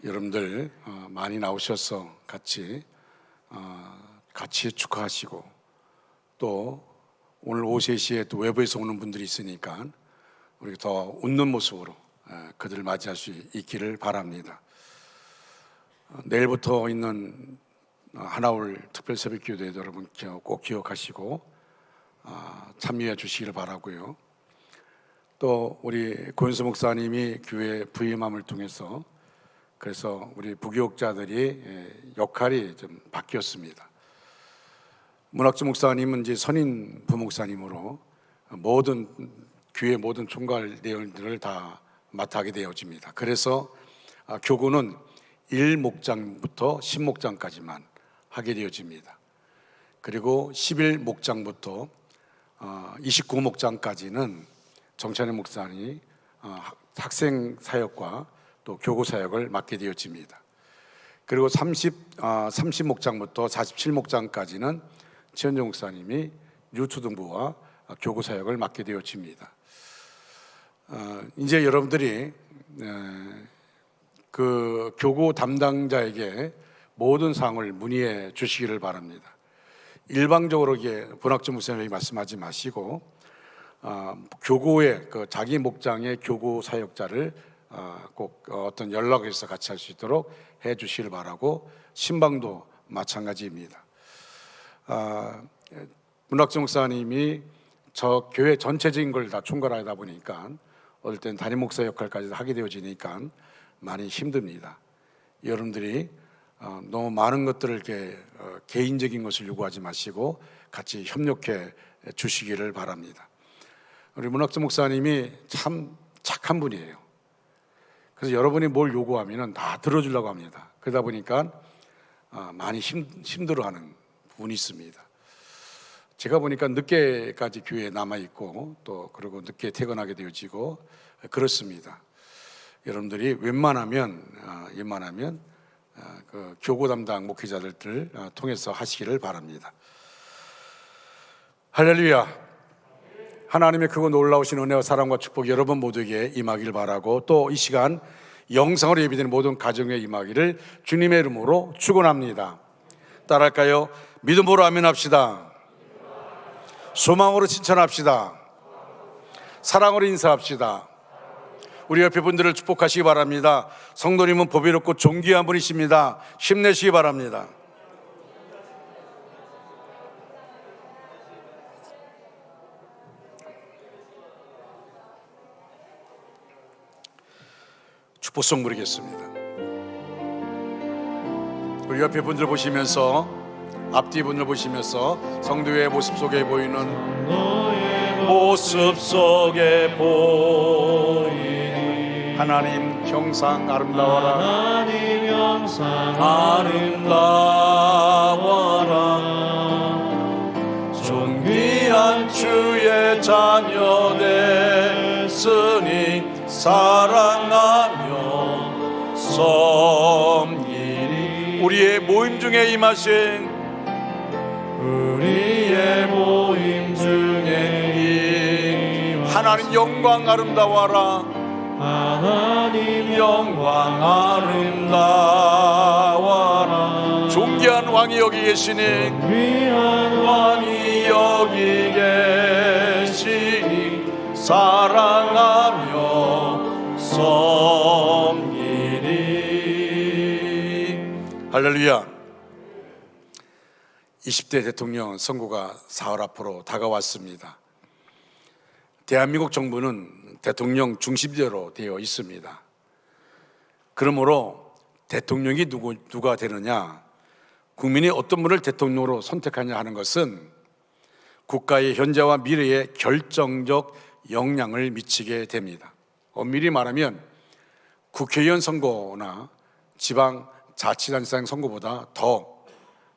여러분들 많이 나오셔서 같이 축하하시고, 또 오늘 오후 3시에 또 외부에서 오는 분들이 있으니까 우리 더 웃는 모습으로 그들을 맞이할 수 있기를 바랍니다. 내일부터 있는 하나올 특별새벽기도회도 여러분 꼭 기억하시고 참여해 주시기를 바라고요. 또 우리 고윤수 목사님이 교회 부임함을 통해서 그래서 우리 부교육자들이 역할이 좀 바뀌었습니다. 문학주 목사님은 이제 선임 부목사님으로 모든 교회 모든 총괄 내용들을 다 맡게 되어집니다. 그래서 교구는 1목장부터 10목장까지만 하게 되어집니다. 그리고 11목장부터 29목장까지는 정찬희 목사님이 학생 사역과 또 교구 사역을 맡게 되어집니다. 그리고 30목장부터 47목장까지는 최현정 목사님이 유초등부와 교구 사역을 맡게 되어집니다. 이제 여러분들이 그 교구 담당자에게 모든 사항을 문의해 주시기를 바랍니다. 일방적으로 본학주 목사님이 말씀하지 마시고 교구의 자기 목장의 교구 사역자를 꼭 어떤 연락해서 같이 할 수 있도록 해 주시길 바라고, 신방도 마찬가지입니다. 문학주 목사님이 저 교회 전체적인 걸 다 총괄하다 보니까 어떨 땐 담임 목사 역할까지 하게 되어지니까 많이 힘듭니다. 여러분들이 너무 많은 것들을 이렇게 개인적인 것을 요구하지 마시고 같이 협력해 주시기를 바랍니다. 우리 문학주 목사님이 참 착한 분이에요. 그래서 여러분이 뭘 요구하면 다 들어주려고 합니다. 그러다 보니까 많이 힘들어하는 분이 있습니다. 제가 보니까 늦게까지 교회에 남아있고 또 그리고 늦게 퇴근하게 되어지고 그렇습니다. 여러분들이 웬만하면 그 교구 담당 목회자들을 통해서 하시기를 바랍니다. 할렐루야. 하나님의 크고 놀라우신 은혜와 사랑과 축복이 여러분 모두에게 임하기를 바라고, 또 이 시간 영상으로 예비되는 모든 가정에 임하기를 주님의 이름으로 축원합니다. 따라할까요? 믿음으로 아멘합시다. 소망으로 칭찬합시다. 사랑으로 인사합시다. 우리 옆에 분들을 축복하시기 바랍니다. 성도님은 보배롭고 존귀한 분이십니다. 힘내시기 바랍니다. 축복송 부르겠습니다. 우리 옆에 분들 보시면서, 앞뒤 분들 보시면서 성도의 모습 속에 보이는 하나님 형상 아름다워라. 하나님 형상 아름다워라. 존귀한 주의 자녀 됐으니 사랑하며 섬기리. 우리의 모임 중에 임하신 하나님 영광 아름다워라. 하나님 영광 아름다워라. 존귀한 왕이 여기 계시니, 왕이 여기 계시니 사랑하며 섬기리. 할렐루야. 20대 대통령 선거가 사흘 앞으로 다가왔습니다. 대한민국 정부는 대통령 중심제로 되어 있습니다. 그러므로 대통령이 누가 되느냐, 국민이 어떤 분을 대통령으로 선택하냐 하는 것은 국가의 현재와 미래에 결정적 영향을 미치게 됩니다. 엄밀히 말하면 국회의원 선거나 지방자치단체장 선거보다 더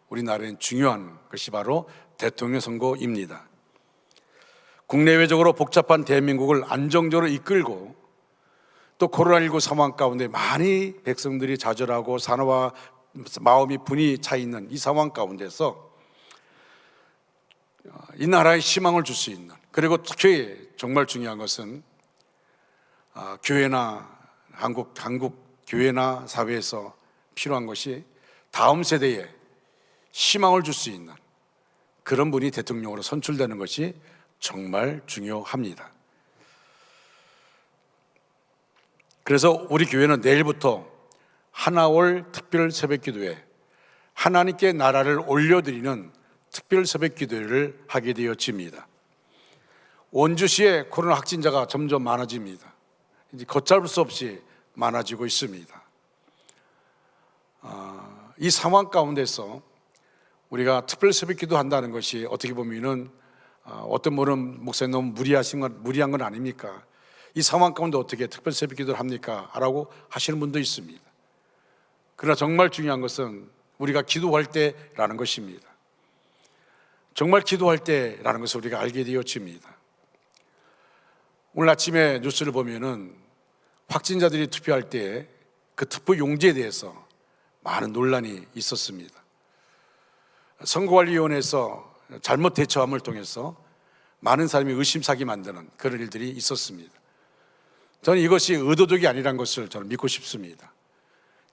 우리나라엔 중요한 것이 바로 대통령 선거입니다. 국내외적으로 복잡한 대한민국을 안정적으로 이끌고, 또 코로나19 상황 가운데 많이 백성들이 좌절하고 산화와 마음이 분이 차 있는 이 상황 가운데서 이 나라에 희망을 줄 수 있는, 그리고 특히 정말 중요한 것은 교회나 한국 교회나 사회에서 필요한 것이 다음 세대에 희망을 줄 수 있는 그런 분이 대통령으로 선출되는 것이 정말 중요합니다. 그래서 우리 교회는 내일부터 하나월 특별 새벽기도회, 하나님께 나라를 올려드리는 특별 새벽기도회를 하게 되어집니다. 원주시의 코로나 확진자가 점점 많아집니다. 이제 걷잡을 수 없이 많아지고 있습니다. 이 상황 가운데서 우리가 특별 새벽기도 한다는 것이 어떻게 보면은 어떤 분은 목사님 너무 무리한 건 아닙니까? 이 상황 가운데 어떻게 특별 새벽기도를 합니까? 라고 하시는 분도 있습니다. 그러나 정말 중요한 것은 우리가 기도할 때라는 것입니다. 정말 기도할 때라는 것을 우리가 알게 되어집니다. 오늘 아침에 뉴스를 보면은 확진자들이 투표할 때 그 투표 용지에 대해서 많은 논란이 있었습니다. 선거관리위원회에서 잘못 대처함을 통해서 많은 사람이 의심사기 만드는 그런 일들이 있었습니다. 저는 이것이 의도적이 아니라는 것을 저는 믿고 싶습니다.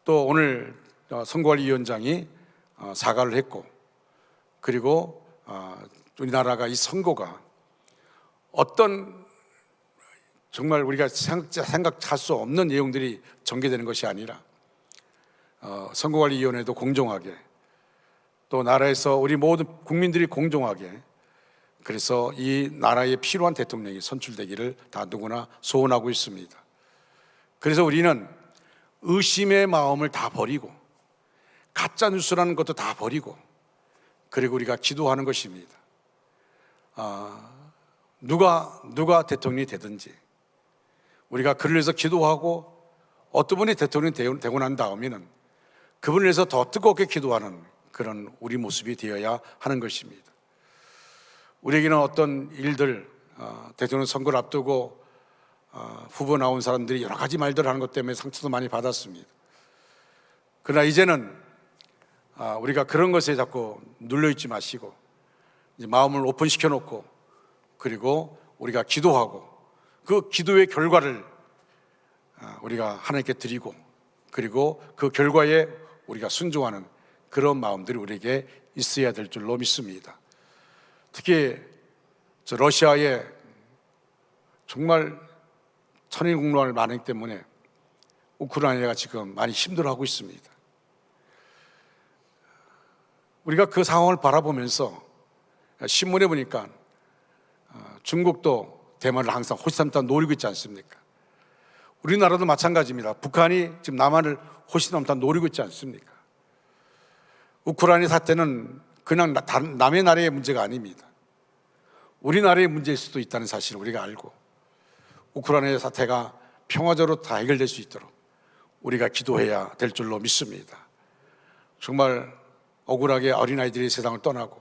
또 오늘 선거관리위원장이 사과를 했고, 그리고 우리나라가 이 선거가 어떤 정말 우리가 생각할 수 없는 내용들이 전개되는 것이 아니라 선거관리위원회도 공정하게, 또 나라에서 우리 모든 국민들이 공정하게, 그래서 이 나라에 필요한 대통령이 선출되기를 다 누구나 소원하고 있습니다. 그래서 우리는 의심의 마음을 다 버리고 가짜 뉴스라는 것도 다 버리고, 그리고 우리가 기도하는 것입니다. 누가 대통령이 되든지 우리가 그를 위해서 기도하고, 어떤 분이 대통령이 되고 난 다음에는 그분을 위해서 더 뜨겁게 기도하는 그런 우리 모습이 되어야 하는 것입니다. 우리에게는 어떤 일들, 대통령 선거를 앞두고 후보 나온 사람들이 여러 가지 말들을 하는 것 때문에 상처도 많이 받았습니다. 그러나 이제는 우리가 그런 것에 자꾸 눌려있지 마시고 이제 마음을 오픈시켜 놓고, 그리고 우리가 기도하고 그 기도의 결과를 우리가 하나님께 드리고, 그리고 그 결과에 우리가 순종하는 그런 마음들이 우리에게 있어야 될 줄로 믿습니다. 특히 러시아에 정말 천일국론이 많기 때문에 우크라이나가 지금 많이 힘들어하고 있습니다. 우리가 그 상황을 바라보면서 신문에 보니까 중국도 대만을 항상 호시탐탐 노리고 있지 않습니까? 우리나라도 마찬가지입니다. 북한이 지금 남한을 호시탐탐 노리고 있지 않습니까? 우크라이나 사태는 그냥 남의 나라의 문제가 아닙니다. 우리나라의 문제일 수도 있다는 사실을 우리가 알고, 우크라이나 사태가 평화적으로 다 해결될 수 있도록 우리가 기도해야 될 줄로 믿습니다. 정말 억울하게 어린아이들이 세상을 떠나고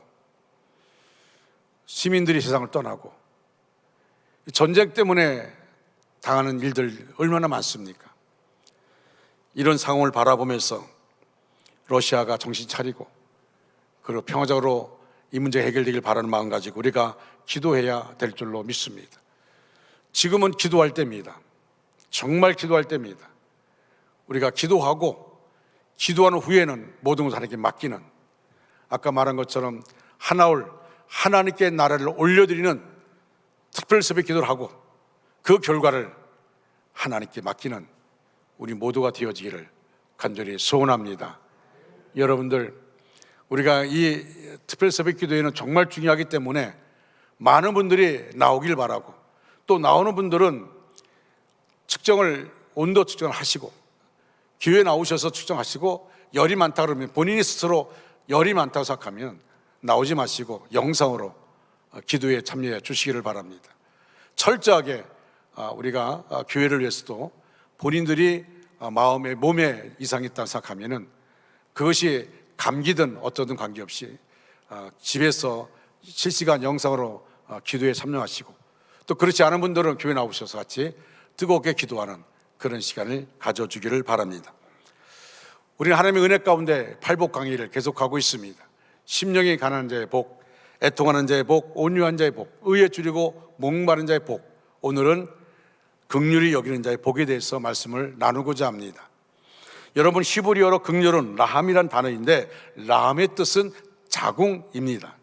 시민들이 세상을 떠나고 전쟁 때문에 당하는 일들 얼마나 많습니까? 이런 상황을 바라보면서 러시아가 정신 차리고, 그리고 평화적으로 이 문제 해결되길 바라는 마음 가지고 우리가 기도해야 될 줄로 믿습니다. 지금은 기도할 때입니다. 정말 기도할 때입니다. 우리가 기도하고, 기도하는 후에는 모든 것을 하나님께 맡기는, 아까 말한 것처럼 하나올 하나님께 나라를 올려드리는 특별 새벽 기도를 하고, 그 결과를 하나님께 맡기는 우리 모두가 되어지기를 간절히 소원합니다. 여러분들, 우리가 이 특별 새벽 기도회는 정말 중요하기 때문에 많은 분들이 나오길 바라고, 또 나오는 분들은 온도 측정을 하시고, 교회에 나오셔서 측정하시고, 열이 많다 그러면 본인이 스스로 열이 많다고 생각하면 나오지 마시고 영상으로 기도에 참여해 주시기를 바랍니다. 철저하게 우리가 교회를 위해서도 본인들이 마음에 몸에 이상이 있다고 생각하면은 그것이 감기든 어떠든 관계없이 집에서 실시간 영상으로 기도에 참여하시고, 또 그렇지 않은 분들은 교회 나오셔서 같이 뜨겁게 기도하는 그런 시간을 가져주기를 바랍니다. 우리는 하나님의 은혜 가운데 팔복 강의를 계속하고 있습니다. 심령이 가난한 자의 복, 애통하는 자의 복, 온유한 자의 복, 의에 줄이고 목마른 자의 복. 오늘은 긍휼히 여기는 자의 복에 대해서 말씀을 나누고자 합니다. 여러분, 히브리어로 긍휼은 라함이란 단어인데 라함의 뜻은 자궁입니다.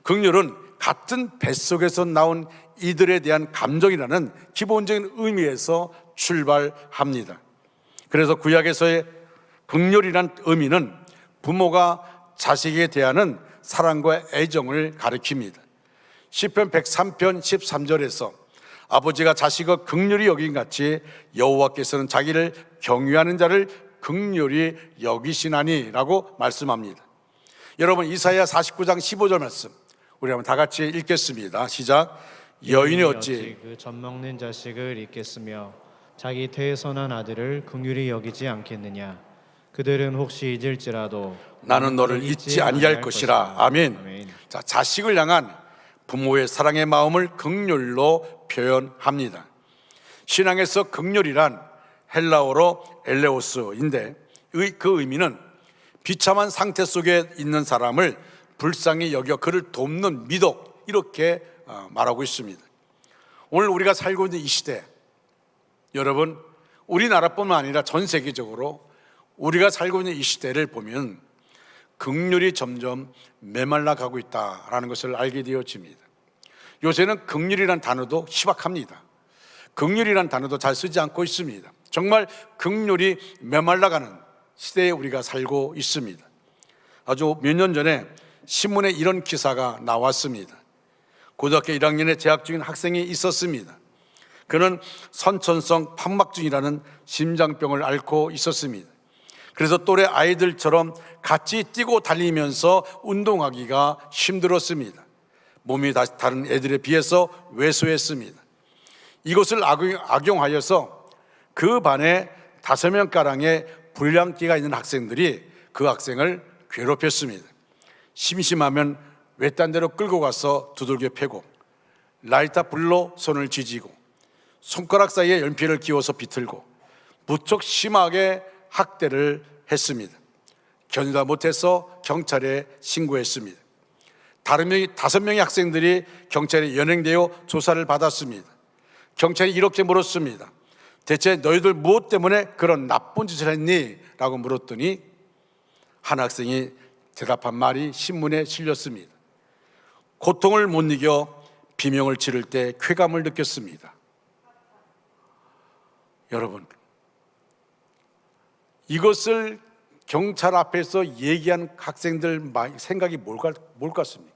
긍휼은 같은 뱃속에서 나온 이들에 대한 감정이라는 기본적인 의미에서 출발합니다. 그래서 구약에서의 긍휼이란 의미는 부모가 자식에게 대하는 사랑과 애정을 가리킵니다. 시편 103편 13절에서 아버지가 자식을 긍휼히 여긴 같이 여호와께서는 자기를 경유하는 자를 긍휼히 여기시나니 라고 말씀합니다. 여러분, 이사야 49장 15절 말씀 우리 한번 다 같이 읽겠습니다. 시작. 여인이 어찌 그 젖먹는 자식을 잊겠으며 자기 태에서 난 아들을 긍휼히 여기지 않겠느냐. 그들은 혹시 잊을지라도 나는 너를 잊지 아니할 것이라. 아멘. 아멘. 자, 자식을 향한 부모의 사랑의 마음을 긍휼로 표현합니다. 신앙에서 긍휼이란 헬라어로 엘레오스인데 그 의미는 비참한 상태 속에 있는 사람을 불쌍히 여겨 그를 돕는 미덕, 이렇게 말하고 있습니다. 오늘 우리가 살고 있는 이 시대, 여러분, 우리나라뿐만 아니라 전 세계적으로 우리가 살고 있는 이 시대를 보면 긍휼이 점점 메말라 가고 있다라는 것을 알게 되어집니다. 요새는 긍휼이란 단어도 희박합니다. 긍휼이란 단어도 잘 쓰지 않고 있습니다. 정말 긍휼이 메말라가는 시대에 우리가 살고 있습니다. 아주 몇 년 전에 신문에 이런 기사가 나왔습니다. 고등학교 1학년에 재학 중인 학생이 있었습니다. 그는 선천성 판막증이라는 심장병을 앓고 있었습니다. 그래서 또래 아이들처럼 같이 뛰고 달리면서 운동하기가 힘들었습니다. 몸이 다른 애들에 비해서 왜소했습니다. 이것을 악용하여서 그 반에 5명가량의 불량기가 있는 학생들이 그 학생을 괴롭혔습니다. 심심하면 외딴 데로 끌고 가서 두들겨 패고 라이터 불로 손을 지지고 손가락 사이에 연필을 끼워서 비틀고 무척 심하게 학대를 했습니다. 견디다 못해서 경찰에 신고했습니다. 다른 5명의 학생들이 경찰에 연행되어 조사를 받았습니다. 경찰이 이렇게 물었습니다. 대체 너희들 무엇 때문에 그런 나쁜 짓을 했니? 라고 물었더니 한 학생이 대답한 말이 신문에 실렸습니다. 고통을 못 이겨 비명을 지를 때 쾌감을 느꼈습니다. 여러분, 이것을 경찰 앞에서 얘기한 학생들 생각이 뭘 같습니까?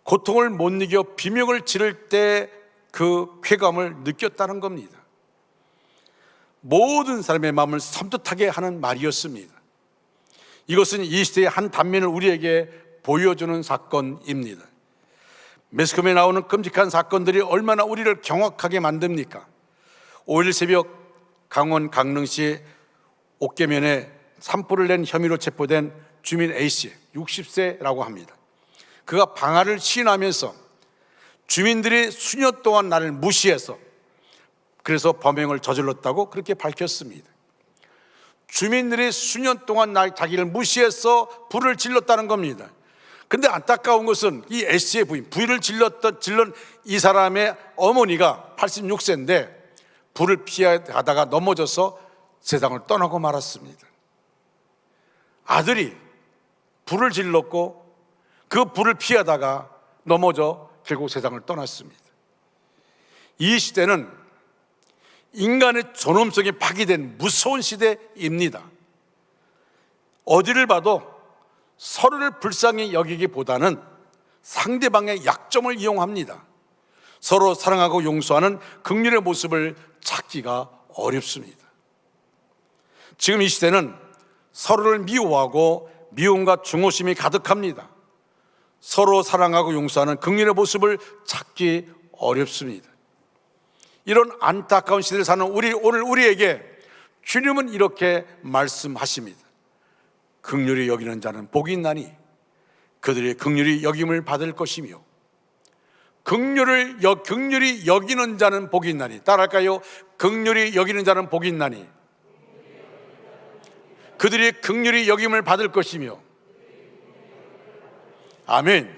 고통을 못 이겨 비명을 지를 때 그 쾌감을 느꼈다는 겁니다. 모든 사람의 마음을 섬뜩하게 하는 말이었습니다. 이것은 이 시대의 한 단면을 우리에게 보여주는 사건입니다. 매스컴에 나오는 끔찍한 사건들이 얼마나 우리를 경악하게 만듭니까? 5일 새벽 강원 강릉시 옥계면에 산불을 낸 혐의로 체포된 주민 A씨, 60세라고 합니다. 그가 방화를 시인하면서 주민들이 수년 동안 나를 무시해서 그래서 범행을 저질렀다고 그렇게 밝혔습니다. 주민들이 수년 동안 자기를 무시해서 불을 질렀다는 겁니다. 근데 안타까운 것은 이 S의 부인, 불을 질른 이 사람의 어머니가 86세인데 불을 피하다가 넘어져서 세상을 떠나고 말았습니다. 아들이 불을 질렀고 그 불을 피하다가 넘어져 결국 세상을 떠났습니다. 이 시대는 인간의 존엄성이 파괴된 무서운 시대입니다. 어디를 봐도 서로를 불쌍히 여기기보다는 상대방의 약점을 이용합니다. 서로 사랑하고 용서하는 긍휼의 모습을 찾기가 어렵습니다. 지금 이 시대는 서로를 미워하고 미움과 중호심이 가득합니다. 서로 사랑하고 용서하는 긍휼의 모습을 찾기 어렵습니다. 이런 안타까운 시대를 사는 오늘 우리에게 주님은 이렇게 말씀하십니다. 긍휼히 여기는 자는 복이 있나니 그들이 긍휼히 여김을 받을 것이며 긍휼히 여기는 자는 복이 있나니, 따라할까요? 긍휼히 여기는 자는 복이 있나니 그들이 긍휼히 여김을 받을 것이며. 아멘.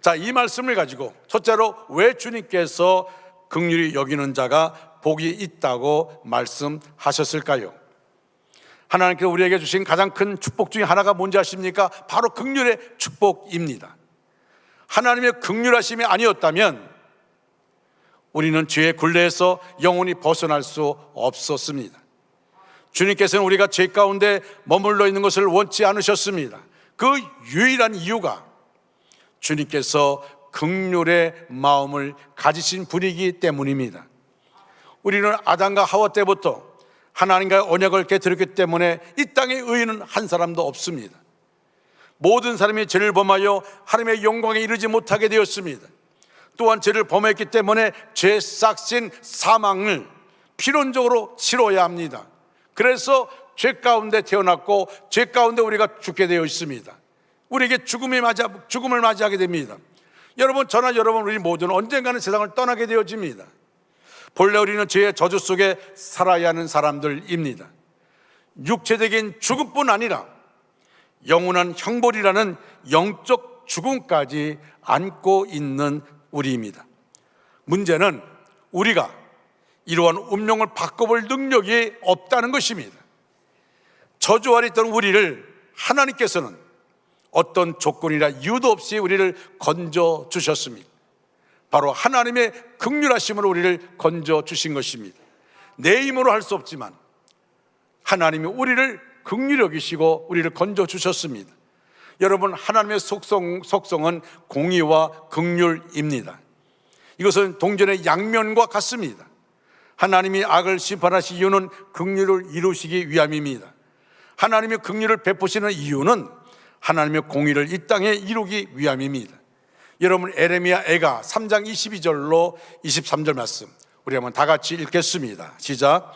자, 이 말씀을 가지고 첫째로 왜 주님께서 긍휼히 여기는 자가 복이 있다고 말씀하셨을까요? 하나님께서 우리에게 주신 가장 큰 축복 중에 하나가 뭔지 아십니까? 바로 긍휼의 축복입니다. 하나님의 긍휼하심이 아니었다면 우리는 죄의 굴레에서 영원히 벗어날 수 없었습니다. 주님께서는 우리가 죄 가운데 머물러 있는 것을 원치 않으셨습니다. 그 유일한 이유가 주님께서 긍휼의 마음을 가지신 분이기 때문입니다. 우리는 아담과 하와 때부터 하나님과의 언약을 깨뜨렸기 때문에 이 땅에 의인은 한 사람도 없습니다. 모든 사람이 죄를 범하여 하나님의 영광에 이르지 못하게 되었습니다. 또한 죄를 범했기 때문에 죄 싹신 사망을 필연적으로 치러야 합니다. 그래서 죄 가운데 태어났고 죄 가운데 우리가 죽게 되어 있습니다. 우리에게 죽음을 맞이하게 됩니다. 여러분, 저나 여러분, 우리 모두는 언젠가는 세상을 떠나게 되어집니다. 본래 우리는 죄의 저주 속에 살아야 하는 사람들입니다. 육체적인 죽음뿐 아니라 영원한 형벌이라는 영적 죽음까지 안고 있는 우리입니다. 문제는 우리가 이러한 운명을 바꿔볼 능력이 없다는 것입니다. 저주 아래 있던 우리를 하나님께서는 어떤 조건이나 이유도 없이 우리를 건져 주셨습니다. 바로 하나님의 긍휼하심으로 우리를 건져 주신 것입니다. 내 힘으로 할 수 없지만 하나님이 우리를 긍휼히 여기시고 우리를 건져 주셨습니다. 여러분, 하나님의 속성은 공의와 긍휼입니다. 이것은 동전의 양면과 같습니다. 하나님이 악을 심판하신 이유는 긍휼을 이루시기 위함입니다. 하나님의 긍휼을 베푸시는 이유는 하나님의 공의를 이 땅에 이루기 위함입니다. 여러분, 에레미야 애가 3장 22절로 23절 말씀 우리 한번 다 같이 읽겠습니다. 시작.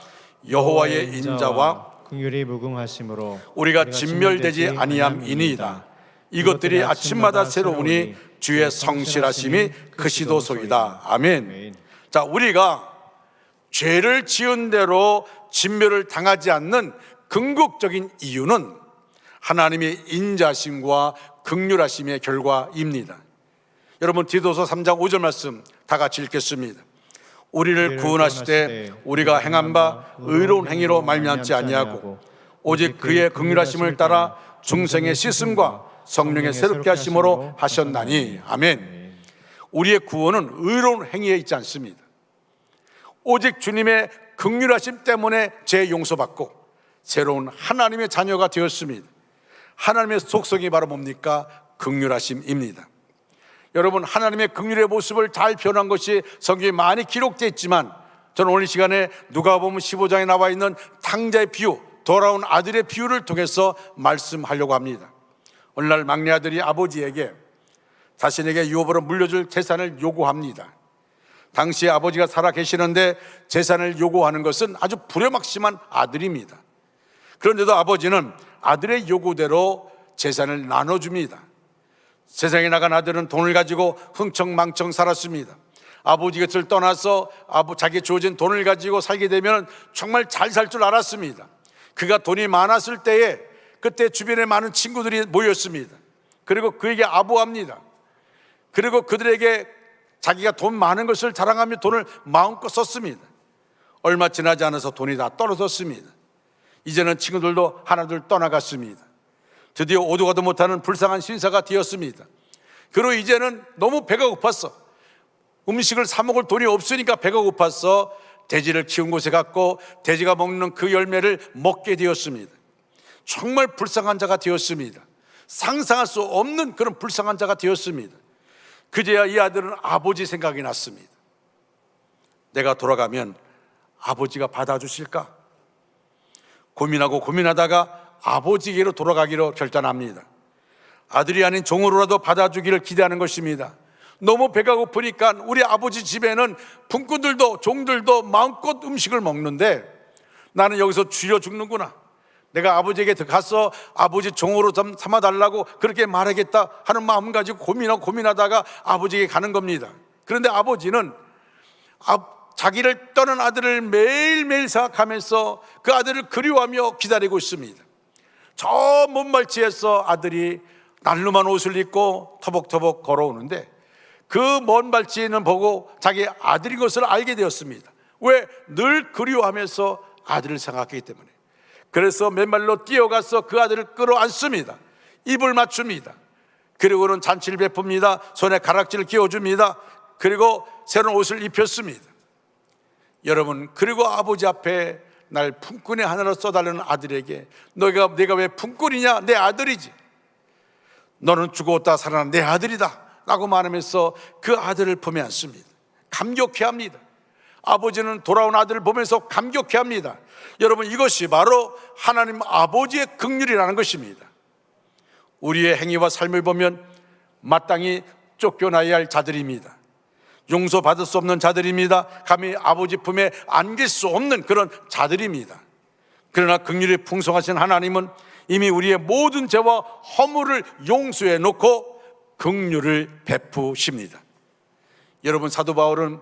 여호와의 인자와 긍휼이 무궁하심으로 우리가 진멸되지 아니함이니이다. 이것들이 아침마다 새로우니 주의 성실하심이 크시도소이다. 아멘. 자, 우리가 죄를 지은 대로 진멸을 당하지 않는 궁극적인 이유는 하나님의 인자심과 긍휼하심의 결과입니다. 여러분, 디도서 3장 5절 말씀 다 같이 읽겠습니다. 우리를 구원하실 때 우리가 행한 바 의로운 행위로 말미암지 아니하고 오직 그의 긍휼하심을 따라 중생의 씻음과 성령의 새롭게 하심으로 하셨나니. 아멘. 우리의 구원은 의로운 행위에 있지 않습니다. 오직 주님의 긍휼하심 때문에 죄 용서받고 새로운 하나님의 자녀가 되었습니다. 하나님의 속성이 바로 뭡니까? 긍휼하심입니다. 여러분, 하나님의 긍휼의 모습을 잘 표현한 것이 성경에 많이 기록되어 있지만 저는 오늘 이 시간에 누가복음 15장에 나와 있는 탕자의 비유, 돌아온 아들의 비유를 통해서 말씀하려고 합니다. 어느 날 막내 아들이 아버지에게 자신에게 유업으로 물려줄 재산을 요구합니다. 당시에 아버지가 살아 계시는데 재산을 요구하는 것은 아주 불효막심한 아들입니다. 그런데도 아버지는 아들의 요구대로 재산을 나눠줍니다. 세상에 나간 아들은 돈을 가지고 흥청망청 살았습니다. 아버지 곁을 떠나서 자기 주어진 돈을 가지고 살게 되면 정말 잘 살 줄 알았습니다. 그가 돈이 많았을 때에 그때 주변에 많은 친구들이 모였습니다. 그리고 그에게 아부합니다. 그리고 그들에게 자기가 돈 많은 것을 자랑하며 돈을 마음껏 썼습니다. 얼마 지나지 않아서 돈이 다 떨어졌습니다. 이제는 친구들도 하나둘 떠나갔습니다. 드디어 오도 가도 못하는 불쌍한 신사가 되었습니다. 그리고 이제는 너무 배가 고팠어. 음식을 사 먹을 돈이 없으니까 배가 고팠어. 돼지를 키운 곳에 갔고 돼지가 먹는 그 열매를 먹게 되었습니다. 정말 불쌍한 자가 되었습니다. 상상할 수 없는 그런 불쌍한 자가 되었습니다. 그제야 이 아들은 아버지 생각이 났습니다. 내가 돌아가면 아버지가 받아주실까? 고민하고 고민하다가 아버지에게로 돌아가기로 결단합니다. 아들이 아닌 종으로라도 받아주기를 기대하는 것입니다. 너무 배가 고프니까 우리 아버지 집에는 품꾼들도 종들도 마음껏 음식을 먹는데 나는 여기서 쥐려 죽는구나. 내가 아버지에게 가서 아버지 종으로 좀 삼아달라고 그렇게 말하겠다 하는 마음 가지고 고민하다가 아버지에게 가는 겁니다. 그런데 아버지는 자기를 떠난 아들을 매일매일 생각하면서 그 아들을 그리워하며 기다리고 있습니다. 저 먼 발치에서 아들이 날름한 옷을 입고 터벅터벅 걸어오는데 그 먼 발치는 보고 자기 아들인 것을 알게 되었습니다. 왜? 늘 그리워하면서 아들을 생각하기 때문에. 그래서 맨발로 뛰어가서 그 아들을 끌어안습니다. 입을 맞춥니다. 그리고는 잔치를 베풉니다. 손에 가락지를 끼워줍니다. 그리고 새로운 옷을 입혔습니다. 여러분, 그리고 아버지 앞에 날 품꾼의 하나로 써달라는 아들에게 내가 왜 품꾼이냐? 내 아들이지. 너는 죽었다 살아난 내 아들이다 라고 말하면서 그 아들을 품에 안습니다. 감격해합니다. 아버지는 돌아온 아들을 보면서 감격해합니다. 여러분, 이것이 바로 하나님 아버지의 긍휼이라는 것입니다. 우리의 행위와 삶을 보면 마땅히 쫓겨나야 할 자들입니다. 용서받을 수 없는 자들입니다. 감히 아버지 품에 안길 수 없는 그런 자들입니다. 그러나 긍휼이 풍성하신 하나님은 이미 우리의 모든 죄와 허물을 용서해 놓고 긍휼을 베푸십니다. 여러분, 사도 바울은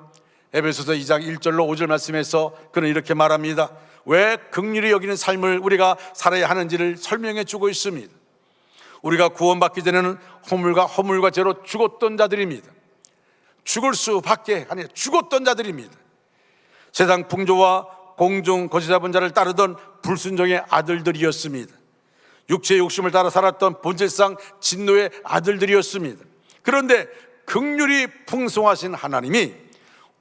에베소서 2장 1절로 5절 말씀에서 그는 이렇게 말합니다. 왜 긍휼히 여기는 삶을 우리가 살아야 하는지를 설명해 주고 있습니다. 우리가 구원받기 전에는 허물과 죄로 죽었던 자들입니다. 죽을 수밖에 아니라 죽었던 자들입니다. 세상 풍조와 공중 거짓 잡은 자를 따르던 불순종의 아들들이었습니다. 육체의 욕심을 따라 살았던 본질상 진노의 아들들이었습니다. 그런데 긍휼이 풍성하신 하나님이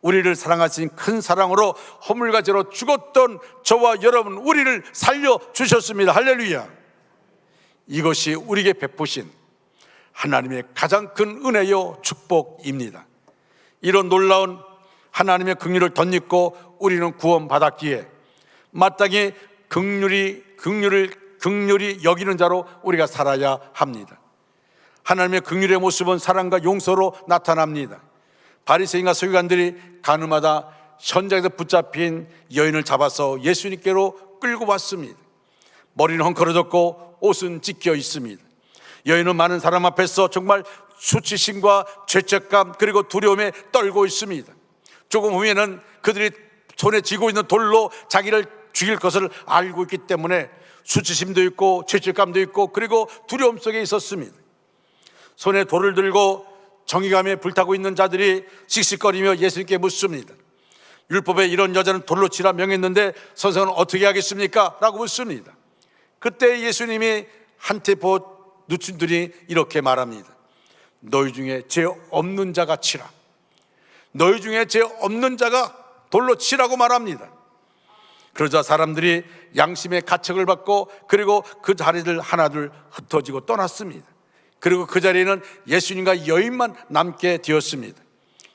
우리를 사랑하신 큰 사랑으로 허물과 죄로 죽었던 저와 여러분, 우리를 살려주셨습니다. 할렐루야. 이것이 우리에게 베푸신 하나님의 가장 큰 은혜요 축복입니다. 이런 놀라운 하나님의 긍휼을 덧입고 우리는 구원받았기에 마땅히 긍휼히 여기는 자로 우리가 살아야 합니다. 하나님의 긍휼의 모습은 사랑과 용서로 나타납니다. 바리새인과 서기관들이 가늠하다 현장에서 붙잡힌 여인을 잡아서 예수님께로 끌고 왔습니다. 머리는 헝클어졌고 옷은 찢겨 있습니다. 여인은 많은 사람 앞에서 정말 수치심과 죄책감 그리고 두려움에 떨고 있습니다. 조금 후에는 그들이 손에 쥐고 있는 돌로 자기를 죽일 것을 알고 있기 때문에 수치심도 있고 죄책감도 있고 그리고 두려움 속에 있었습니다. 손에 돌을 들고 정의감에 불타고 있는 자들이 씩씩거리며 예수님께 묻습니다. 율법에 이런 여자는 돌로 치라 명했는데 선생은 어떻게 하겠습니까? 라고 묻습니다. 그때 예수님이 한테 늦춘 들이 이렇게 말합니다. 너희 중에 죄 없는 자가 치라. 너희 중에 죄 없는 자가 돌로 치라고 말합니다. 그러자 사람들이 양심의 가책을 받고 그리고 그 자리를 하나둘 흩어지고 떠났습니다. 그리고 그 자리에는 예수님과 여인만 남게 되었습니다.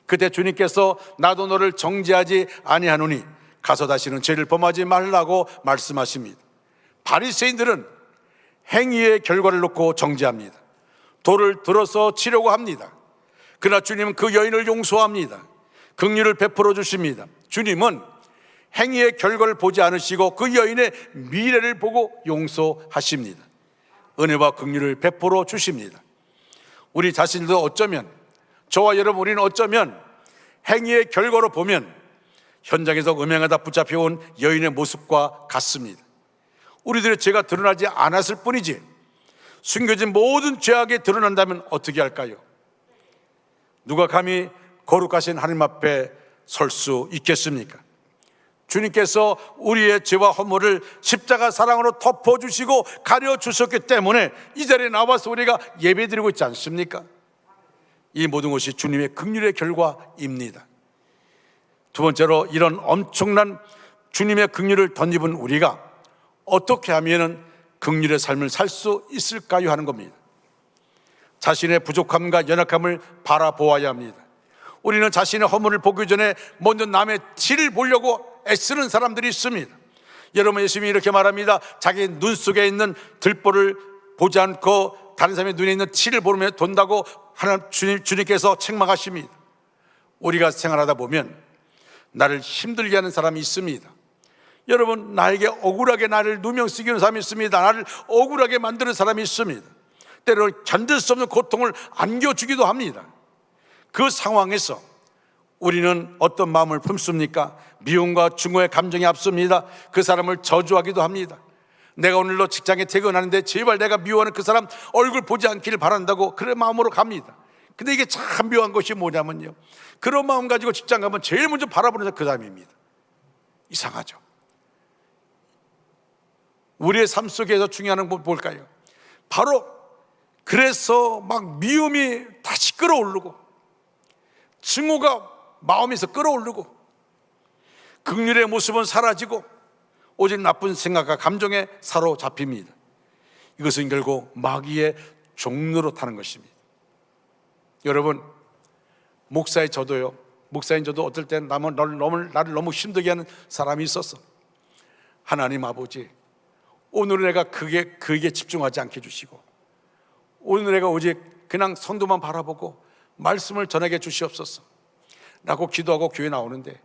그때 주님께서 나도 너를 정죄하지 아니하노니 가서 다시는 죄를 범하지 말라고 말씀하십니다. 바리새인들은 행위의 결과를 놓고 정죄합니다. 돌을 들어서 치려고 합니다. 그러나 주님은 그 여인을 용서합니다. 긍휼을 베풀어 주십니다. 주님은 행위의 결과를 보지 않으시고 그 여인의 미래를 보고 용서하십니다. 은혜와 긍휼을 베풀어 주십니다. 우리 자신도 어쩌면, 저와 여러분 우리는 어쩌면 행위의 결과로 보면 현장에서 음행하다 붙잡혀온 여인의 모습과 같습니다. 우리들의 죄가 드러나지 않았을 뿐이지 숨겨진 모든 죄악이 드러난다면 어떻게 할까요? 누가 감히 거룩하신 하나님 앞에 설 수 있겠습니까? 주님께서 우리의 죄와 허물을 십자가 사랑으로 덮어주시고 가려주셨기 때문에 이 자리에 나와서 우리가 예배드리고 있지 않습니까? 이 모든 것이 주님의 긍휼의 결과입니다. 두 번째로, 이런 엄청난 주님의 긍휼을 덧입은 우리가 어떻게 하면 긍휼의 삶을 살 수 있을까요? 하는 겁니다. 자신의 부족함과 연약함을 바라보아야 합니다. 우리는 자신의 허물을 보기 전에 먼저 남의 티를 보려고 애쓰는 사람들이 있습니다. 여러분, 예수님이 이렇게 말합니다. 자기 눈 속에 있는 들보를 보지 않고 다른 사람의 눈에 있는 티를 보면 돈다고 하나님 주님께서 책망하십니다. 우리가 생활하다 보면 나를 힘들게 하는 사람이 있습니다. 여러분, 나에게 억울하게 나를 누명쓰기는 사람이 있습니다. 나를 억울하게 만드는 사람이 있습니다. 때로 견딜 수 없는 고통을 안겨주기도 합니다. 그 상황에서 우리는 어떤 마음을 품습니까? 미움과 증오의 감정이 앞섭니다. 그 사람을 저주하기도 합니다. 내가 오늘로 직장에 퇴근하는데 제발 내가 미워하는 그 사람 얼굴 보지 않기를 바란다고 그런 마음으로 갑니다. 근데 이게 참 묘한 것이 뭐냐면요, 그런 마음 가지고 직장 가면 제일 먼저 바라보는 사람이 그 사람입니다. 이상하죠. 우리의 삶 속에서 중요한 건 뭘까요? 바로 그래서 막 미움이 다시 끌어오르고 증오가 마음에서 끌어오르고 긍휼의 모습은 사라지고 오직 나쁜 생각과 감정에 사로잡힙니다. 이것은 결국 마귀의 종로로 타는 것입니다. 여러분, 목사인 저도 어떨 때는 나를 너무 힘들게 하는 사람이 있었어. 하나님 아버지, 오늘은 내가 그게 집중하지 않게 해주시고, 오늘 내가 오직 그냥 선도만 바라보고 말씀을 전하게 주시옵소서 라고 기도하고 교회 나오는데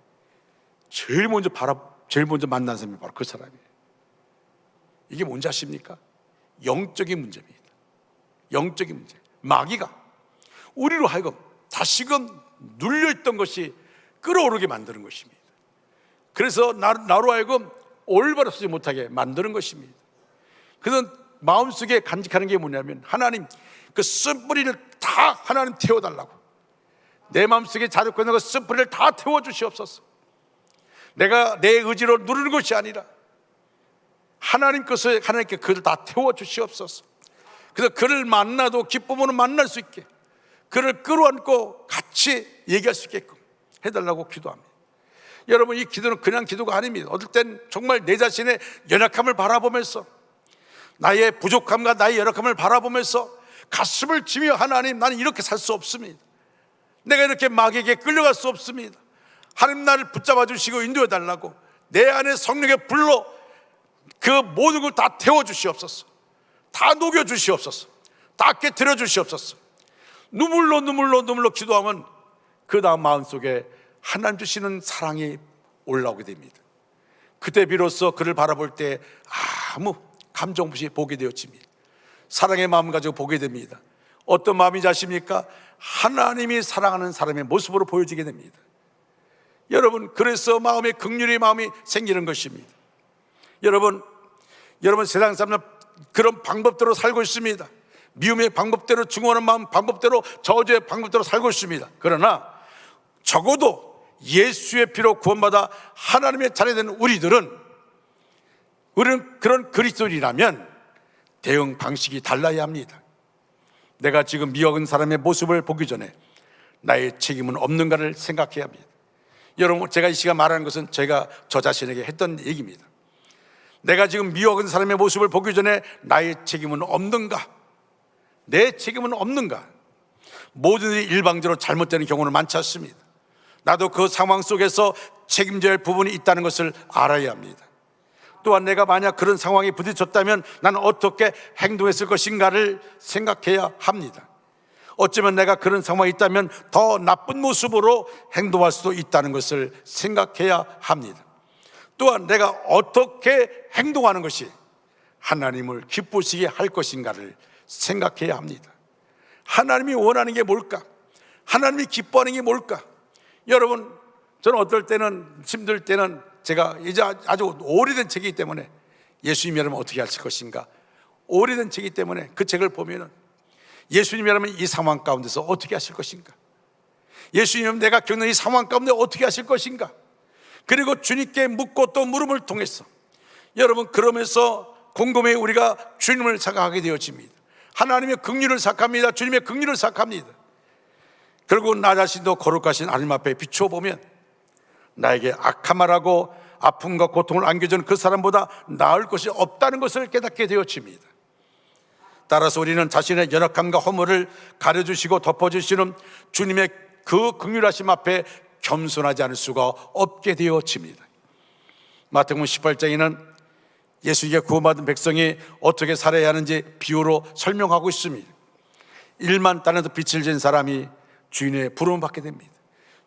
제일 먼저 만난 사람이 바로 그 사람이에요. 이게 뭔지 아십니까? 영적인 문제입니다. 영적인 문제. 마귀가 우리로 하여금 다시금 눌려있던 것이 끌어오르게 만드는 것입니다. 그래서 나로 하여금 올바로 쓰지 못하게 만드는 것입니다. 그래서 마음속에 간직하는 게 뭐냐면, 하나님 그 쓴뿌리를 다 하나님 태워달라고, 내 마음속에 자르고 있는 그 쓴뿌리를 다 태워주시옵소서. 내가 내 의지로 누르는 것이 아니라 하나님 것을, 하나님께 그를 다 태워주시옵소서. 그래서 그를 만나도 기쁨으로 만날 수 있게, 그를 끌어안고 같이 얘기할 수 있게끔 해달라고 기도합니다. 여러분, 이 기도는 그냥 기도가 아닙니다. 어떨 땐 정말 내 자신의 연약함을 바라보면서, 나의 부족함과 나의 연약함을 바라보면서 가슴을 치며, 하나님, 나는 이렇게 살 수 없습니다. 내가 이렇게 마귀에게 끌려갈 수 없습니다. 하나님, 나를 붙잡아 주시고 인도해 달라고 내 안에 성령의 불로 그 모든 걸 다 태워 주시옵소서. 다 녹여 주시옵소서. 다 깨뜨려 주시옵소서. 눈물로 기도하면 그 다음 마음속에 하나님 주시는 사랑이 올라오게 됩니다. 그때 비로소 그를 바라볼 때 아무 감정 없이 보게 되어집니다. 사랑의 마음 가지고 보게 됩니다. 어떤 마음인지 아십니까? 하나님이 사랑하는 사람의 모습으로 보여지게 됩니다. 여러분, 그래서 마음에 긍휼의 마음이 생기는 것입니다. 여러분 세상 사람은 그런 방법대로 살고 있습니다. 미움의 방법대로, 증오하는 마음 방법대로, 저주의 방법대로 살고 있습니다. 그러나 적어도 예수의 피로 구원받아 하나님의 자녀된 우리는 그런 그리스도인이라면 대응 방식이 달라야 합니다. 내가 지금 미워하는 사람의 모습을 보기 전에 나의 책임은 없는가를 생각해야 합니다. 여러분, 제가 이 시간 말하는 것은 제가 저 자신에게 했던 얘기입니다. 내가 지금 미워하는 사람의 모습을 보기 전에 나의 책임은 없는가? 내 책임은 없는가? 모든 일이 일방적으로 잘못되는 경우는 많지 않습니다. 나도 그 상황 속에서 책임져야 할 부분이 있다는 것을 알아야 합니다. 또한 내가 만약 그런 상황에 부딪혔다면 나는 어떻게 행동했을 것인가를 생각해야 합니다. 어쩌면 내가 그런 상황에 있다면 더 나쁜 모습으로 행동할 수도 있다는 것을 생각해야 합니다. 또한 내가 어떻게 행동하는 것이 하나님을 기쁘시게 할 것인가를 생각해야 합니다. 하나님이 원하는 게 뭘까? 하나님이 기뻐하는 게 뭘까? 여러분, 저는 어떨 때는, 힘들 때는, 제가 이제 아주 오래된 책이기 때문에, 예수님이라면 어떻게 하실 것인가, 오래된 책이기 때문에 그 책을 보면은 예수님이라면 이 상황 가운데서 어떻게 하실 것인가, 예수님은 내가 겪는 이 상황 가운데 어떻게 하실 것인가, 그리고 주님께 묻고 또 물음을 통해서, 여러분, 그러면서 곰곰이 우리가 주님을 생각하게 되어집니다. 하나님의 긍휼을 생각합니다. 주님의 긍휼을 생각합니다. 결국 나 자신도 거룩하신 하나님 앞에 비춰보면 나에게 악한 말하고 아픔과 고통을 안겨주는 그 사람보다 나을 것이 없다는 것을 깨닫게 되어집니다. 따라서 우리는 자신의 연약함과 허물을 가려주시고 덮어주시는 주님의 그 긍휼하심 앞에 겸손하지 않을 수가 없게 되어집니다. 마태복음 18장에는 예수에게 구원받은 백성이 어떻게 살아야 하는지 비유로 설명하고 있습니다. 1만 달란트 빚을 진 사람이 주인의 부름을 받게 됩니다.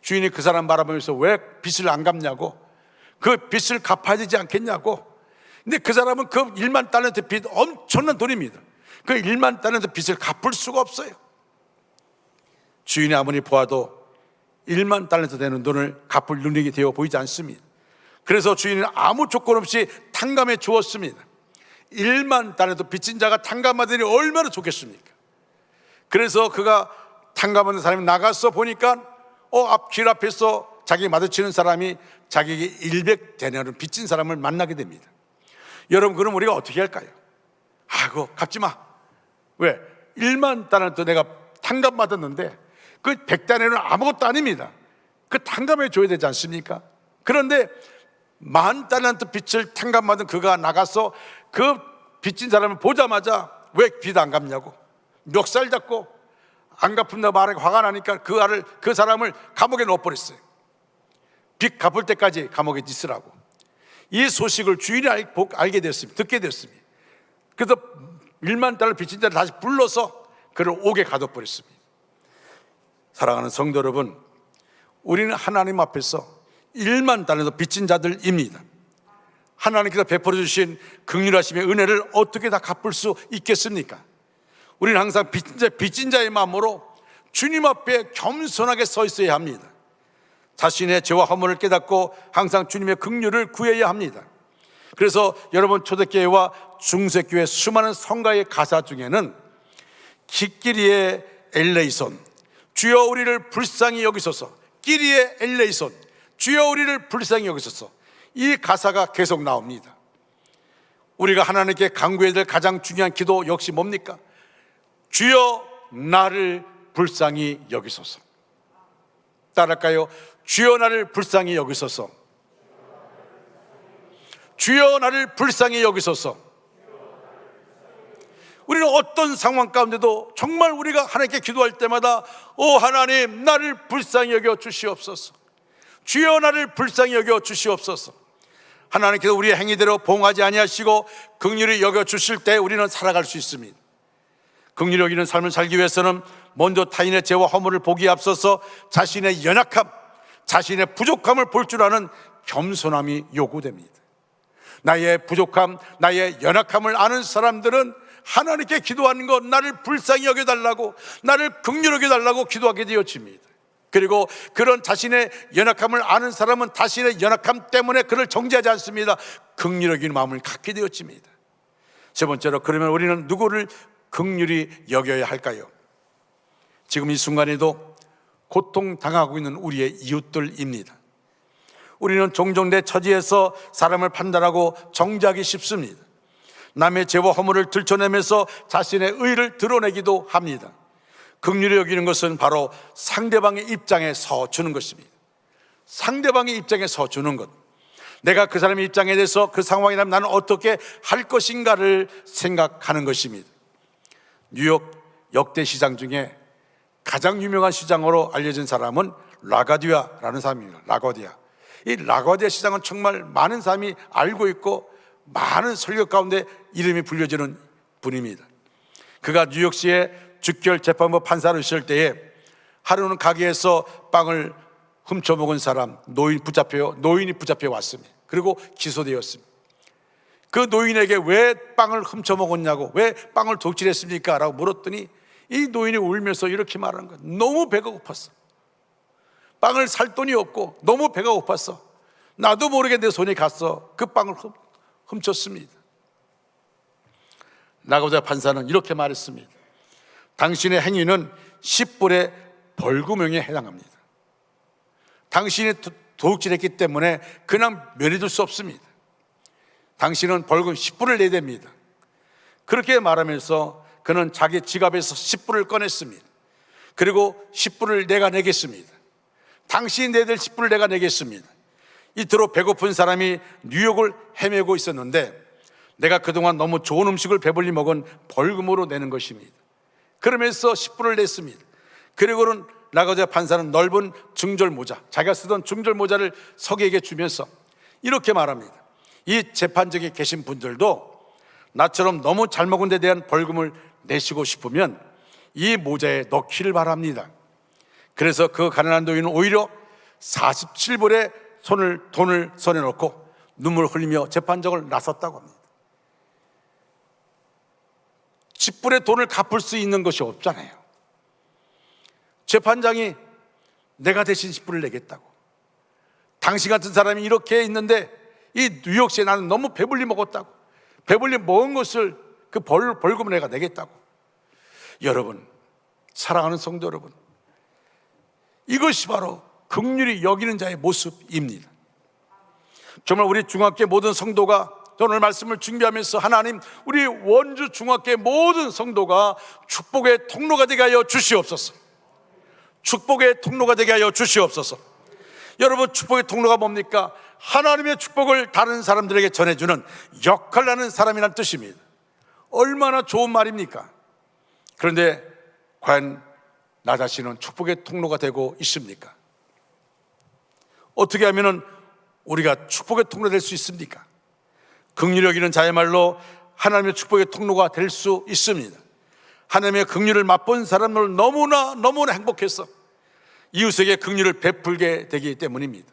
주인이 그 사람 바라보면서 왜 빚을 안 갚냐고, 그 빚을 갚아야 되지 않겠냐고. 근데 그 사람은 그 1만 달란트 빚, 엄청난 돈입니다. 그 1만 달란트 빚을 갚을 수가 없어요. 주인이 아무리 보아도 1만 달란트 되는 돈을 갚을 능력이 되어 보이지 않습니다. 그래서 주인은 아무 조건 없이 탕감해 주었습니다. 1만 달란트 빚진 자가 탕감받으니 얼마나 좋겠습니까? 그래서 그가 탕감하는 사람이 나가서 보니까 길 앞에서 자기 마주치는 사람이 자기에게 100데나리온 빚진 사람을 만나게 됩니다. 여러분, 그럼 우리가 어떻게 할까요? 그거 갚지 마. 왜? 1만 달란트 내가 탕감 받았는데 그 100데나리온은 아무것도 아닙니다. 그 탕감해 줘야 되지 않습니까? 그런데 10,000달란트 빚을 탕감받은 그가 나가서 그 빚진 사람을 보자마자 왜 빚 안 갚냐고 멱살 잡고 안 갚는다 말하고 화가 나니까 그 사람을 감옥에 넣어버렸어요. 빚 갚을 때까지 감옥에 있으라고. 이 소식을 주인이 알게 됐습니다. 듣게 됐습니다. 그래서 1만 달러 빚진 자를 다시 불러서 그를 옥에 가둬버렸습니다. 사랑하는 성도 여러분, 우리는 하나님 앞에서 1만 달러 빚진 자들입니다. 하나님께서 베풀어 주신 긍휼하심의 은혜를 어떻게 다 갚을 수 있겠습니까? 우리는 항상 빚진 자의 마음으로 주님 앞에 겸손하게 서 있어야 합니다. 자신의 죄와 허물을 깨닫고 항상 주님의 긍휼을 구해야 합니다. 그래서 여러분, 초대교회와 중세교회 수많은 성가의 가사 중에는 기끼리의 엘레이손, 주여 우리를 불쌍히 여기소서, 끼리의 엘레이손, 주여 우리를 불쌍히 여기소서, 이 가사가 계속 나옵니다. 우리가 하나님께 간구해야 될 가장 중요한 기도 역시 뭡니까? 주여 나를 불쌍히 여기소서. 따라할까요? 주여 나를 불쌍히 여기소서. 주여 나를 불쌍히 여기소서. 우리는 어떤 상황 가운데도 정말 우리가 하나님께 기도할 때마다 하나님 나를 불쌍히 여겨 주시옵소서, 주여 나를 불쌍히 여겨 주시옵소서. 하나님께서 우리의 행위대로 보응하지 아니하시고 긍휼히 여겨 주실 때 우리는 살아갈 수 있습니다. 긍휼히 여기는 삶을 살기 위해서는 먼저 타인의 죄와 허물을 보기에 앞서서 자신의 연약함, 자신의 부족함을 볼 줄 아는 겸손함이 요구됩니다. 나의 부족함, 나의 연약함을 아는 사람들은 하나님께 기도하는 것, 나를 불쌍히 여겨달라고, 나를 긍휼히 여겨달라고 기도하게 되어집니다. 그리고 그런 자신의 연약함을 아는 사람은 자신의 연약함 때문에 그를 정죄하지 않습니다. 긍휼히 여기는 마음을 갖게 되어집니다. 세 번째로, 그러면 우리는 누구를 긍휼히 여겨야 할까요? 지금 이 순간에도 고통당하고 있는 우리의 이웃들입니다. 우리는 종종 내 처지에서 사람을 판단하고 정죄하기 쉽습니다. 남의 죄와 허물을 들춰내면서 자신의 의를 드러내기도 합니다. 긍휼히 여기는 것은 바로 상대방의 입장에 서주는 것입니다. 상대방의 입장에 서주는 것, 내가 그 사람의 입장에 대해서 그 상황이라면 나는 어떻게 할 것인가를 생각하는 것입니다. 뉴욕 역대 시장 중에 가장 유명한 시장으로 알려진 사람은 라가디아라는 사람입니다. 라가디아. 이 라가디아 시장은 정말 많은 사람이 알고 있고 많은 설교 가운데 이름이 불려지는 분입니다. 그가 뉴욕시의 주결 재판부 판사로 있을 때에 하루는 가게에서 빵을 훔쳐먹은 사람 노인이 붙잡혀 왔습니다. 그리고 기소되었습니다. 그 노인에게 왜 빵을 훔쳐먹었냐고, 왜 빵을 독질했습니까? 라고 물었더니 이 노인이 울면서 이렇게 말하는 거예요. 너무 배가 고팠어. 빵을 살 돈이 없고 너무 배가 고팠어. 나도 모르게 내 손이 갔어. 그 빵을 훔쳤습니다. 라가디아 판사는 이렇게 말했습니다. 당신의 행위는 10불의 벌금형에 해당합니다. 당신이 도둑질했기 때문에 그냥 면해둘 수 없습니다. 당신은 벌금 10불을 내야 됩니다. 그렇게 말하면서 그는 자기 지갑에서 10불을 꺼냈습니다. 그리고 10불을 내가 내겠습니다. 당신이 내야 될 10불을 내가 내겠습니다. 이토록 배고픈 사람이 뉴욕을 헤매고 있었는데 내가 그동안 너무 좋은 음식을 배불리 먹은 벌금으로 내는 것입니다. 그러면서 10불을 냈습니다. 그리고는 라가디아 판사는 넓은 중절 모자, 자기가 쓰던 중절 모자를 서기에게 주면서 이렇게 말합니다. 이 재판정에 계신 분들도 나처럼 너무 잘 먹은 데 대한 벌금을 내시고 싶으면 이 모자에 넣기를 바랍니다. 그래서 그 가난한 노인은 오히려 47불에 돈을 손에 넣고 눈물을 흘리며 재판정을 나섰다고 합니다. 10불의 돈을 갚을 수 있는 것이 없잖아요. 재판장이 내가 대신 10불을 내겠다고. 당신 같은 사람이 이렇게 있는데 이 뉴욕시에 나는 너무 배불리 먹었다고. 배불리 먹은 것을 그 벌금을 내가 내겠다고. 여러분, 사랑하는 성도 여러분, 이것이 바로 긍휼히 여기는 자의 모습입니다. 정말 우리 중학교 모든 성도가, 오늘 말씀을 준비하면서 하나님, 우리 원주 중학교 모든 성도가 축복의 통로가 되게 하여 주시옵소서. 축복의 통로가 되게 하여 주시옵소서. 여러분, 축복의 통로가 뭡니까? 하나님의 축복을 다른 사람들에게 전해주는 역할을 하는 사람이란 뜻입니다. 얼마나 좋은 말입니까? 그런데 과연 나 자신은 축복의 통로가 되고 있습니까? 어떻게 하면 우리가 축복의 통로가 될 수 있습니까? 긍휼히 여기는 자야말로 하나님의 축복의 통로가 될 수 있습니다. 하나님의 긍휼을 맛본 사람들 너무나 행복해서 이웃에게 긍휼을 베풀게 되기 때문입니다.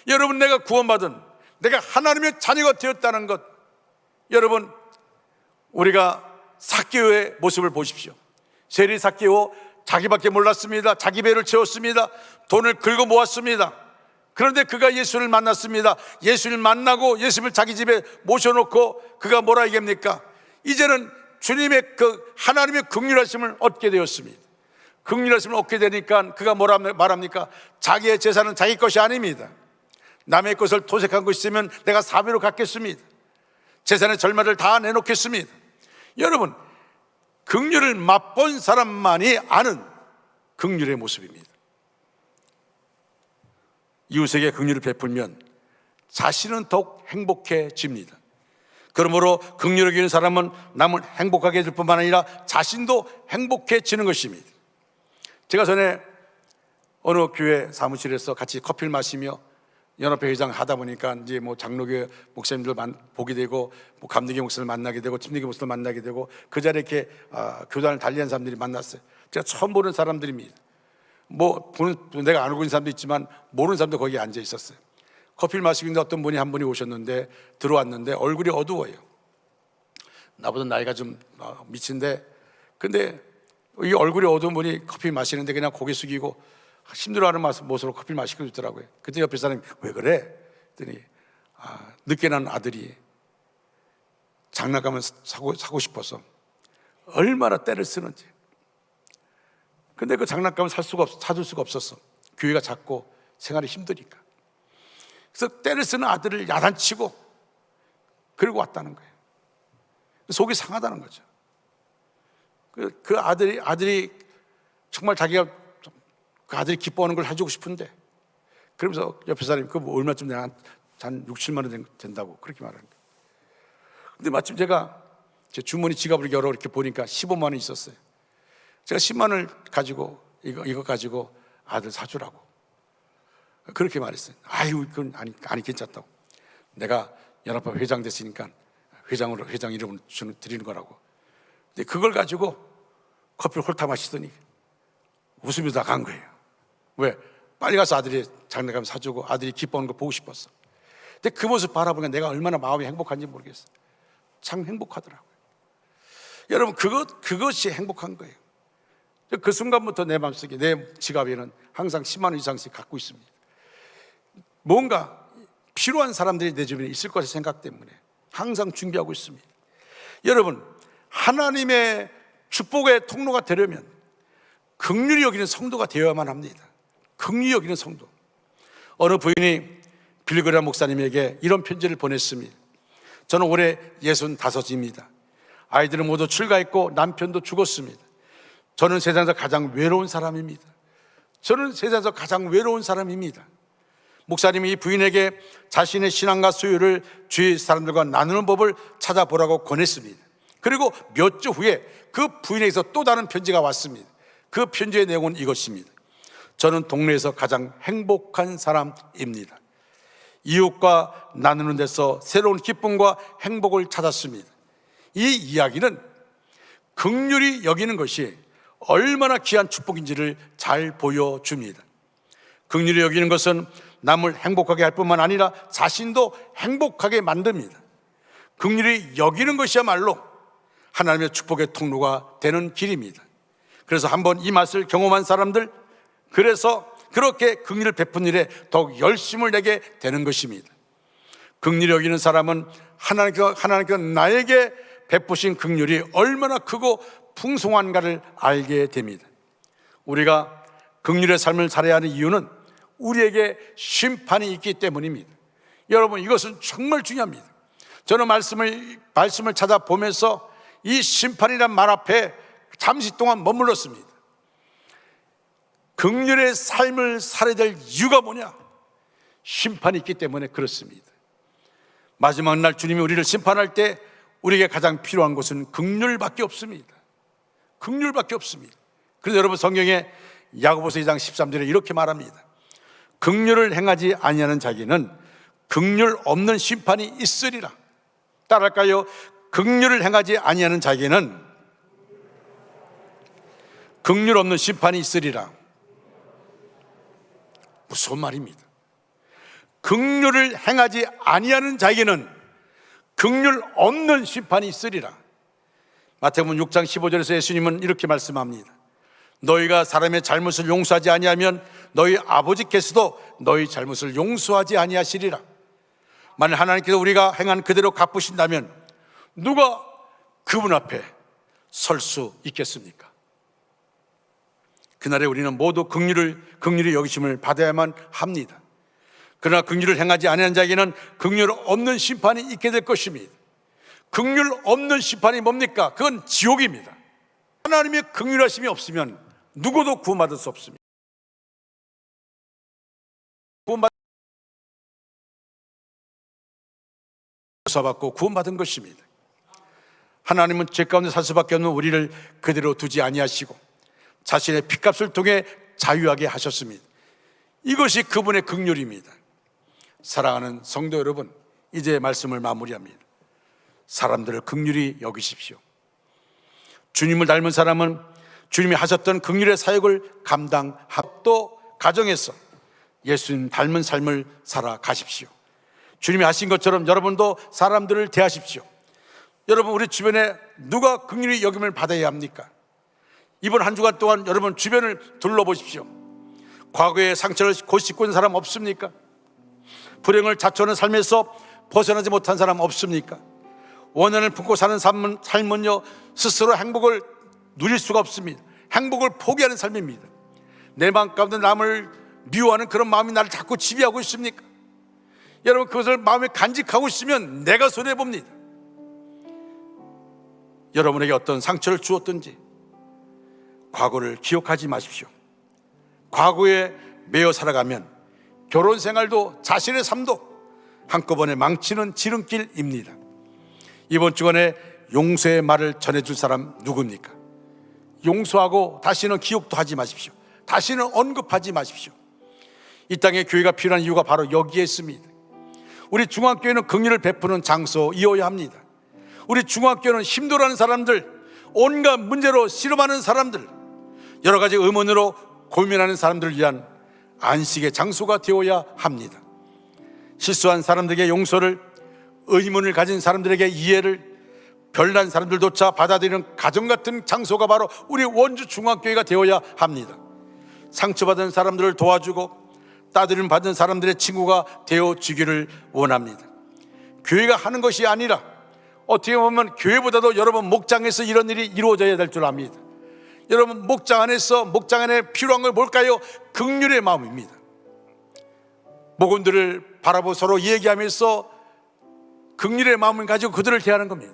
여러분, 내가 구원받은, 내가 하나님의 자녀가 되었다는 것, 여러분, 우리가 삭개오의 모습을 보십시오. 세리 삭개오, 자기밖에 몰랐습니다. 자기 배를 채웠습니다. 돈을 긁어 모았습니다. 그런데 그가 예수를 만났습니다. 예수를 만나고 예수를 자기 집에 모셔놓고 그가 뭐라 얘기합니까? 이제는 주님의 그 하나님의 긍휼하심을 얻게 되었습니다. 긍휼하심을 얻게 되니까 그가 뭐라 말합니까? 자기의 재산은 자기 것이 아닙니다. 남의 것을 토색한 것이 있으면 내가 사비로 갚겠습니다. 재산의 절반을 다 내놓겠습니다. 여러분, 긍휼을 맛본 사람만이 아는 긍휼의 모습입니다. 이웃에게 긍휼을 베풀면 자신은 더욱 행복해집니다. 그러므로 긍휼을 여기는 사람은 남을 행복하게 해줄 뿐만 아니라 자신도 행복해지는 것입니다. 제가 전에 어느 교회 사무실에서 같이 커피를 마시며 연합회 회장 하다 보니까 이제 뭐 장로교 목사님들 보게 되고, 뭐 감리교 목사를 만나게 되고, 침례교 목사를 만나게 되고, 그 자리에 이렇게 교단을 달리한 사람들이 만났어요. 제가 처음 보는 사람들입니다. 뭐 내가 알고 있는 사람도 있지만 모르는 사람도 거기에 앉아 있었어요. 커피를 마시고 있는데 어떤 분이 한 분이 오셨는데, 들어왔는데 얼굴이 어두워요. 나보다 나이가 좀 미친데, 근데 이 얼굴이 어두운 분이 커피 마시는데 그냥 고개 숙이고 힘들어하는 모습으로 커피를 마시고 있더라고요. 그때 옆에 사람이 왜 그래? 그랬더니 늦게 난 아들이 장난감을 사고 싶어서 얼마나 때를 쓰는지. 근데 그 장난감을 사줄 수가 없었어. 교회가 작고 생활이 힘드니까. 그래서 때를 쓰는 아들을 야단치고 그러고 왔다는 거예요. 속이 상하다는 거죠. 그 아들이 정말 자기가 그 아들이 기뻐하는 걸 해주고 싶은데, 그러면서 옆에 사람이 그 얼마쯤 내가 한 6, 7만 원 된다고 그렇게 말하는 거예요. 근데 마침 제가 제 주머니 지갑을 열어 이렇게 보니까 15만 원이 있었어요. 제가 10만 원을 가지고 이거 가지고 아들 사주라고 그렇게 말했어요. 아유, 그건 아니 괜찮다고. 내가 연합회 회장 됐으니까 회장 이름으로 드리는 거라고. 근데 그걸 가지고 커피를 홀타 마시더니 웃음이 다 간 거예요. 왜? 빨리 가서 아들이 장난감 사주고 아들이 기뻐하는 거 보고 싶었어. 근데 그 모습 바라보니까 내가 얼마나 마음이 행복한지 모르겠어요. 참 행복하더라고요. 여러분, 그것이 행복한 거예요. 그 순간부터 내 마음속에, 내 지갑에는 항상 10만 원 이상씩 갖고 있습니다. 뭔가 필요한 사람들이 내 주변에 있을 것의 생각 때문에 항상 준비하고 있습니다. 여러분, 하나님의 축복의 통로가 되려면 긍휼히 여기는 성도가 되어야만 합니다. 긍휼히 여기는 성도. 어느 부인이 빌그라 목사님에게 이런 편지를 보냈습니다. 저는 올해 65입니다. 아이들은 모두 출가했고 남편도 죽었습니다. 저는 세상에서 가장 외로운 사람입니다. 목사님이 이 부인에게 자신의 신앙과 소유를 주위 사람들과 나누는 법을 찾아보라고 권했습니다. 그리고 몇 주 후에 그 부인에게서 또 다른 편지가 왔습니다. 그 편지의 내용은 이것입니다. 저는 동네에서 가장 행복한 사람입니다. 이웃과 나누는 데서 새로운 기쁨과 행복을 찾았습니다. 이 이야기는 긍휼히 여기는 것이 얼마나 귀한 축복인지를 잘 보여줍니다. 긍휼히 여기는 것은 남을 행복하게 할 뿐만 아니라 자신도 행복하게 만듭니다. 긍휼히 여기는 것이야말로 하나님의 축복의 통로가 되는 길입니다. 그래서 한번 이 맛을 경험한 사람들, 그래서 그렇게 긍휼을 베푼 일에 더욱 열심을 내게 되는 것입니다. 긍휼히 여기는 사람은 하나님께서 나에게 베푸신 긍휼이 얼마나 크고 풍성한가를 알게 됩니다. 우리가 긍휼의 삶을 살아야 하는 이유는 우리에게 심판이 있기 때문입니다. 여러분, 이것은 정말 중요합니다. 저는 말씀을 찾아보면서 이 심판이란 말 앞에 잠시 동안 머물렀습니다. 긍휼의 삶을 살아야 될 이유가 뭐냐? 심판이 있기 때문에 그렇습니다. 마지막 날 주님이 우리를 심판할 때 우리에게 가장 필요한 것은 긍휼밖에 없습니다. 긍휼밖에 없습니다. 그래서 여러분, 성경에 야고보서 2장 13절에 이렇게 말합니다. 긍휼을 행하지 아니하는 자에게는 긍휼 없는 심판이 있으리라. 따라할까요? 긍휼을 행하지 아니하는 자에게는 긍휼 없는 심판이 있으리라. 무서운 말입니다. 긍휼을 행하지 아니하는 자에게는 긍휼 없는 심판이 있으리라. 마태복음 6장 15절에서 예수님은 이렇게 말씀합니다. 너희가 사람의 잘못을 용서하지 아니하면 너희 아버지께서도 너희 잘못을 용서하지 아니하시리라. 만일 하나님께서 우리가 행한 그대로 갚으신다면 누가 그분 앞에 설 수 있겠습니까? 그날에 우리는 모두 긍휼히 여기심을 받아야만 합니다. 그러나 긍휼을 행하지 아니하는 자에게는 긍휼 없는 심판이 있게 될 것입니다. 긍휼 없는 심판이 뭡니까? 그건 지옥입니다. 하나님의 긍휼하심이 없으면 누구도 구원받을 수 없습니다. 용서받고 구원받은 것입니다. 하나님은 죄 가운데 살 수밖에 없는 우리를 그대로 두지 아니하시고 자신의 피값을 통해 자유하게 하셨습니다. 이것이 그분의 긍휼입니다. 사랑하는 성도 여러분, 이제 말씀을 마무리합니다. 사람들을 긍휼히 여기십시오. 주님을 닮은 사람은 주님이 하셨던 긍휼의 사역을 감당하고 가정에서 예수님 닮은 삶을 살아가십시오. 주님이 하신 것처럼 여러분도 사람들을 대하십시오. 여러분, 우리 주변에 누가 긍휼히 여김을 받아야 합니까? 이번 한 주간 동안 여러분 주변을 둘러보십시오. 과거의 상처를 고씻고 있는 사람 없습니까? 불행을 자초하는 삶에서 벗어나지 못한 사람 없습니까? 원한을 품고 사는 삶은요, 스스로 행복을 누릴 수가 없습니다. 행복을 포기하는 삶입니다. 내 마음 가운데 남을 미워하는 그런 마음이 나를 자꾸 지배하고 있습니까? 여러분, 그것을 마음에 간직하고 있으면 내가 손해봅니다. 여러분에게 어떤 상처를 주었든지 과거를 기억하지 마십시오. 과거에 매여 살아가면 결혼 생활도 자신의 삶도 한꺼번에 망치는 지름길입니다. 이번 주간에 용서의 말을 전해줄 사람 누굽니까? 용서하고 다시는 기억도 하지 마십시오. 다시는 언급하지 마십시오. 이 땅에 교회가 필요한 이유가 바로 여기에 있습니다. 우리 중앙교회는 긍휼을 베푸는 장소이어야 합니다. 우리 중앙교회는 힘들어하는 사람들, 온갖 문제로 씨름하는 사람들, 여러 가지 의문으로 고민하는 사람들을 위한 안식의 장소가 되어야 합니다. 실수한 사람들에게 용서를, 의문을 가진 사람들에게 이해를, 별난 사람들조차 받아들이는 가정 같은 장소가 바로 우리 원주 중앙교회가 되어야 합니다. 상처받은 사람들을 도와주고 따뜻함 받은 사람들의 친구가 되어주기를 원합니다. 교회가 하는 것이 아니라 어떻게 보면 교회보다도 여러분 목장에서 이런 일이 이루어져야 될 줄 압니다. 여러분, 목장 안에 필요한 건 뭘까요? 긍휼의 마음입니다. 목원들을 바라보고 서로 얘기하면서 긍휼의 마음을 가지고 그들을 대하는 겁니다.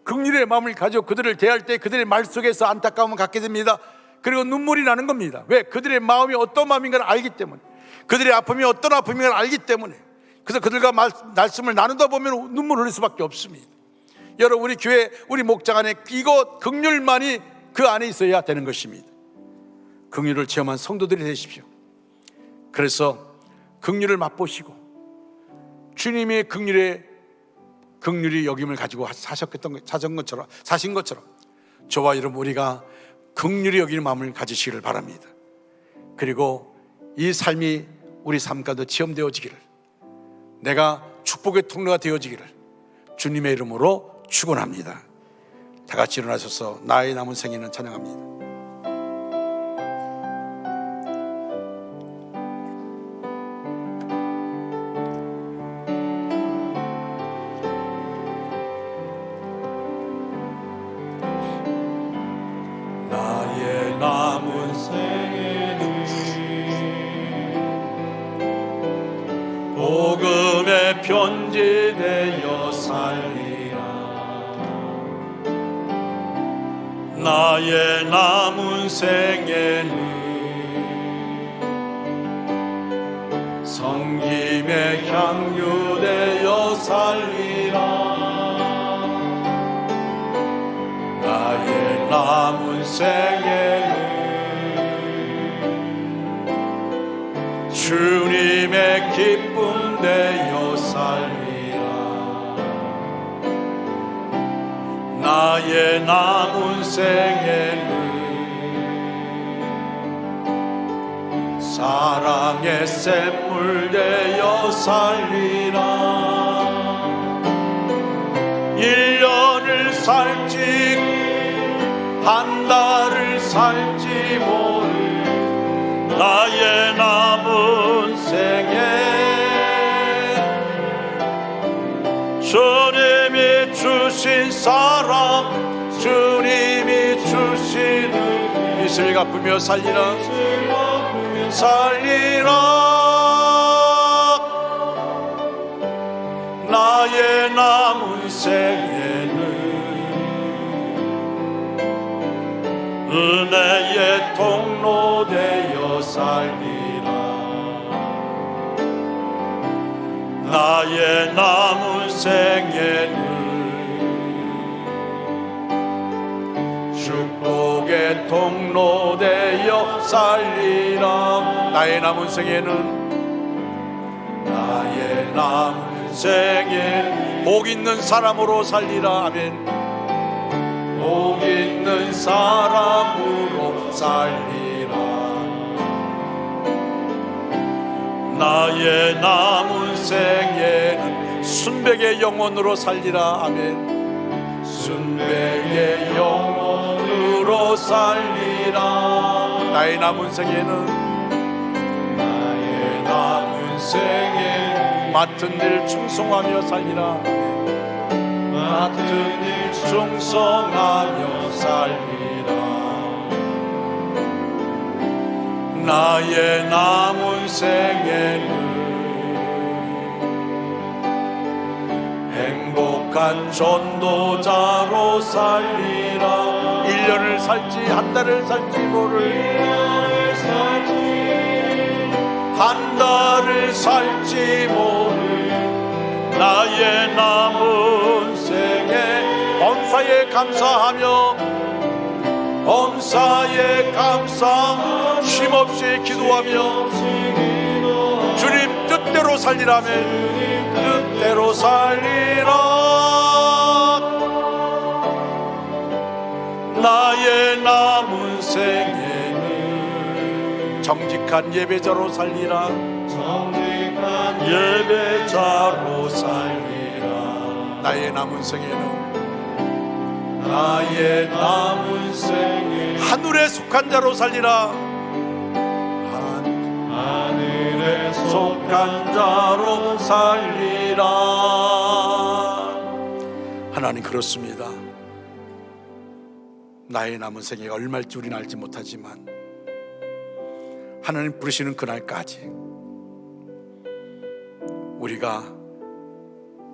긍휼의 마음을 가지고 그들을 대할 때 그들의 말 속에서 안타까움을 갖게 됩니다. 그리고 눈물이 나는 겁니다. 왜? 그들의 마음이 어떤 마음인가를 알기 때문에, 그들의 아픔이 어떤 아픔인가를 알기 때문에. 그래서 그들과 말씀을 나누다 보면 눈물을 흘릴 수밖에 없습니다. 여러분, 우리 교회, 우리 목장 안에 이거 긍휼만이 그 안에 있어야 되는 것입니다. 긍휼을 체험한 성도들이 되십시오. 그래서 긍휼을 맛보시고 주님의 긍휼히 여김을 가지고 사신 것처럼 저와 여러분, 우리가 긍휼히 여기는 마음을 가지시기를 바랍니다. 그리고 이 삶이 우리 삶 가운데 체험되어지기를, 내가 축복의 통로가 되어지기를 주님의 이름으로 축원합니다. 다 같이 일어나셔서 나의 남은 생애는 찬양합니다. 남은 생애는 나의 남은 생에는 성김에 향유되어 살리라. 나의 남은 생에는 주님의 기쁨 되어 살리라. 나의 남은 생에는 사랑의 샘물 되어 살리라. 1년을 살지 한 달을 살지 모를 나의 남은 생에 주님이 주신 사랑, 주님이 주시는 빛을 갚으며 살리라. 살리라. 나의 남은 생에는 은혜의 통로 되어 살리라. 나의 남은 생에는 축복의 통로 되어 살리라. 나의 남은 생에는 나의 남은 생에 복 있는 사람으로 살리라. 아멘. 복 있는 사람으로 살리라. 나의 남은 생에는 순백의 영혼으로 살리라. 아멘. 순백의 영혼으로 살리라. 나의 남은 생에는 나의 남은 생에 맡은 일 충성하며 살리라. 맡은 일 충성하며 살리라. 나의 남은 생에는 행복한 전도자로 살리라. 1년을 살지 한 달을 살지 모를 한 달을 살지 모를 나의 남은 생에 범사에 감사하며 범사에 감사 쉼없이 기도하며 주님 뜻대로 살리라면 뜻대로 살리라. 나의 남은 생에는 정직한 예배자로 살리라. 정직한 예배자로 살리라. 나의 남은 생에는 나의 남은 생에 하늘에 속한 자로 살리라. 하늘에 속한 자로 살리라. 하나님, 그렇습니다. 나의 남은 생애가 얼마일지 우리는 알지 못하지만 하나님 부르시는 그날까지 우리가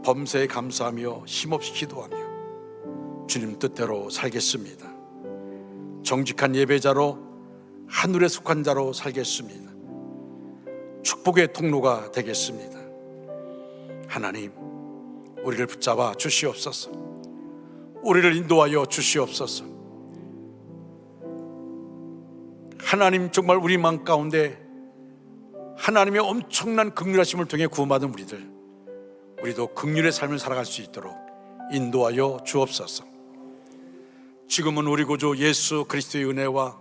범사에 감사하며 힘없이 기도하며 주님 뜻대로 살겠습니다. 정직한 예배자로 하늘에 속한 자로 살겠습니다. 축복의 통로가 되겠습니다. 하나님, 우리를 붙잡아 주시옵소서. 우리를 인도하여 주시옵소서. 하나님, 정말 우리 마음 가운데 하나님의 엄청난 긍휼하심을 통해 구원받은 우리도 긍휼의 삶을 살아갈 수 있도록 인도하여 주옵소서. 지금은 우리 구주 예수 그리스도의 은혜와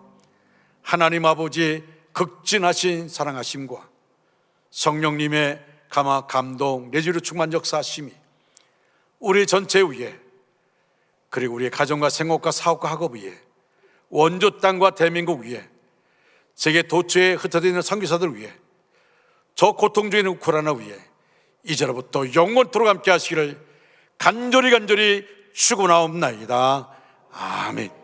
하나님 아버지의 극진하신 사랑하심과 성령님의 감화 감동 내주로 충만 역사하심이 우리 전체 위에, 그리고 우리의 가정과 생업과 사업과 학업 위에, 원조 땅과 대한민국 위에, 세계 도처에 흩어져 있는 선교사들 위에, 저 고통 중에 있는 우크라이나 위에 이제로부터 영원토록 함께 하시기를 간절히 축원하옵나이다. 아멘.